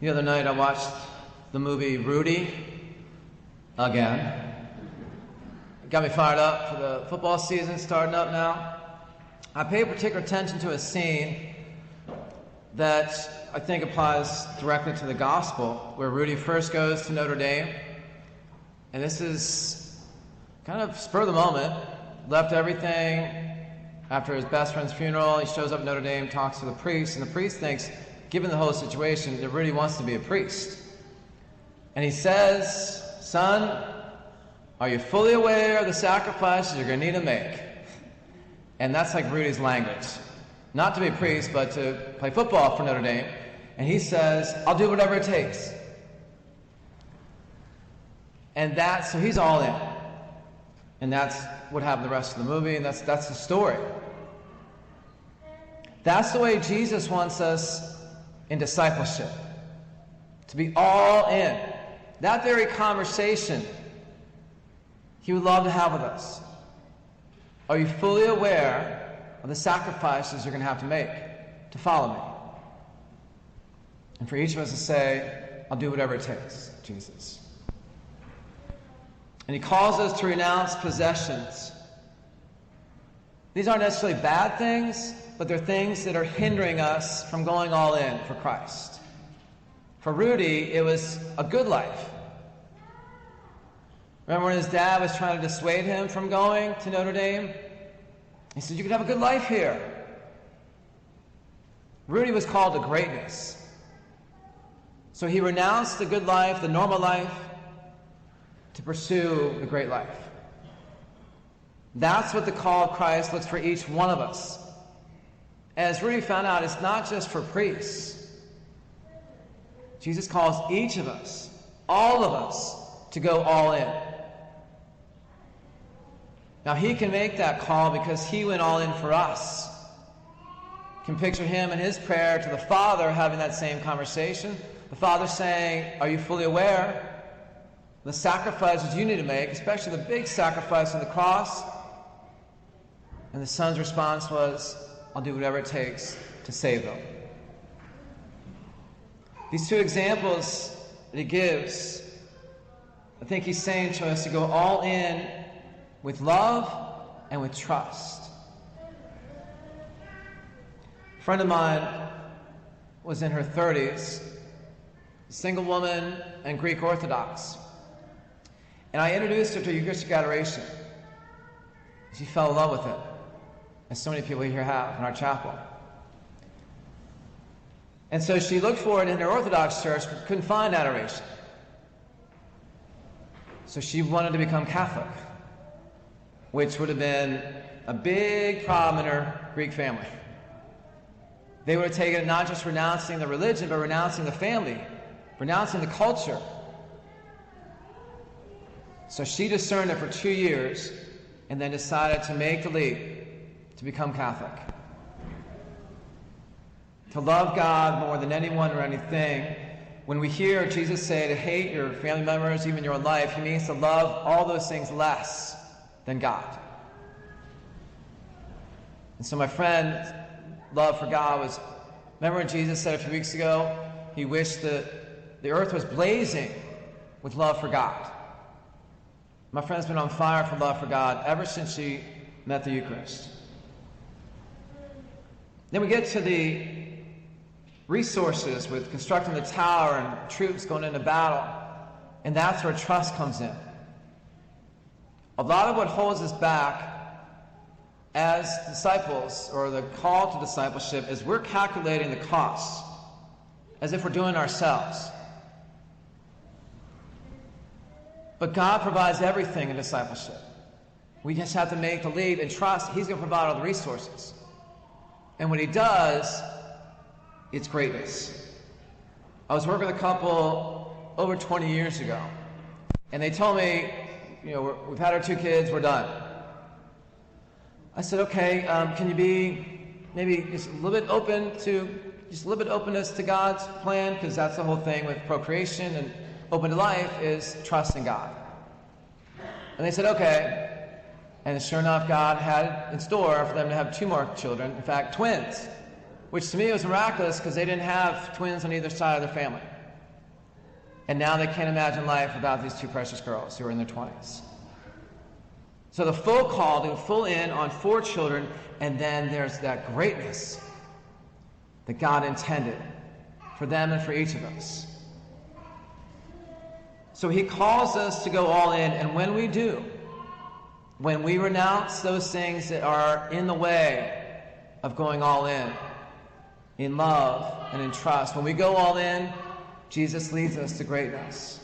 The other night I watched the movie Rudy again. It got me fired up for the football season starting up now. I paid particular attention to a scene that I think applies directly to the gospel, where Rudy first goes to Notre Dame, and this is kind of spur of the moment, left everything after his best friend's funeral. He shows up at Notre Dame, talks to the priest, and the priest thinks, given the whole situation, that Rudy wants to be a priest. And he says, "Son, are you fully aware of the sacrifices you're going to need to make?" And that's like Rudy's language. Not to be a priest, but to play football for Notre Dame. And he says, "I'll do whatever it takes." And so he's all in. And that's what happened the rest of the movie, and that's the story. That's the way Jesus wants us in discipleship. To be all in. That very conversation he would love to have with us. Are you fully aware of the sacrifices you're going to have to make to follow me? And for each of us to say, "I'll do whatever it takes, Jesus." And he calls us to renounce possessions. These aren't necessarily bad things, but they're things that are hindering us from going all in for Christ. For Rudy, it was a good life. Remember when his dad was trying to dissuade him from going to Notre Dame? He said, "You can have a good life here." Rudy was called to greatness. So he renounced the good life, the normal life, to pursue the great life. That's what the call of Christ looks for each one of us. As Rudy found out, it's not just for priests. Jesus calls each of us, all of us, to go all in. Now he can make that call because he went all in for us. You can picture him in his prayer to the Father having that same conversation. The Father saying, "Are you fully aware of the sacrifices you need to make, especially the big sacrifice on the cross?" And the Son's response was, "I'll do whatever it takes to save them." These two examples that he gives, I think he's saying to us to go all in with love and with trust. A friend of mine was in her 30s, a single woman and Greek Orthodox. And I introduced her to Eucharistic adoration. She fell in love with it, as so many people here have in our chapel. And so she looked for it in her Orthodox church, but couldn't find adoration. So she wanted to become Catholic, which would have been a big problem in her Greek family. They would have taken it not just renouncing the religion, but renouncing the family, renouncing the culture. So she discerned it for 2 years and then decided to make the leap to become Catholic. To love God more than anyone or anything. When we hear Jesus say to hate your family members, even your life, he means to love all those things less than God. And so my friend's love for God was, remember when Jesus said a few weeks ago, he wished that the earth was blazing with love for God. My friend's been on fire for love for God ever since she met the Eucharist. Then we get to the resources with constructing the tower and troops going into battle, and that's where trust comes in. A lot of what holds us back as disciples, or the call to discipleship, is we're calculating the costs as if we're doing it ourselves. But God provides everything in discipleship. We just have to make the leap and trust he's going to provide all the resources. And when he does, it's greatness. I was working with a couple over 20 years ago, and they told me, we've had our 2 kids, we're done. I said, okay, can you be maybe just a little bit openness to God's plan, because that's the whole thing with procreation and open to life is trust in God. And they said, okay. And sure enough, God had in store for them to have 2 more children, in fact, twins, which to me was miraculous because they didn't have twins on either side of their family. And now they can't imagine life without these two precious girls who are in their 20s. So the full call to full in on 4 children, and then there's that greatness that God intended for them and for each of us. So he calls us to go all in, and when we do, when we renounce those things that are in the way of going all in love and in trust, when we go all in, Jesus leads us to greatness.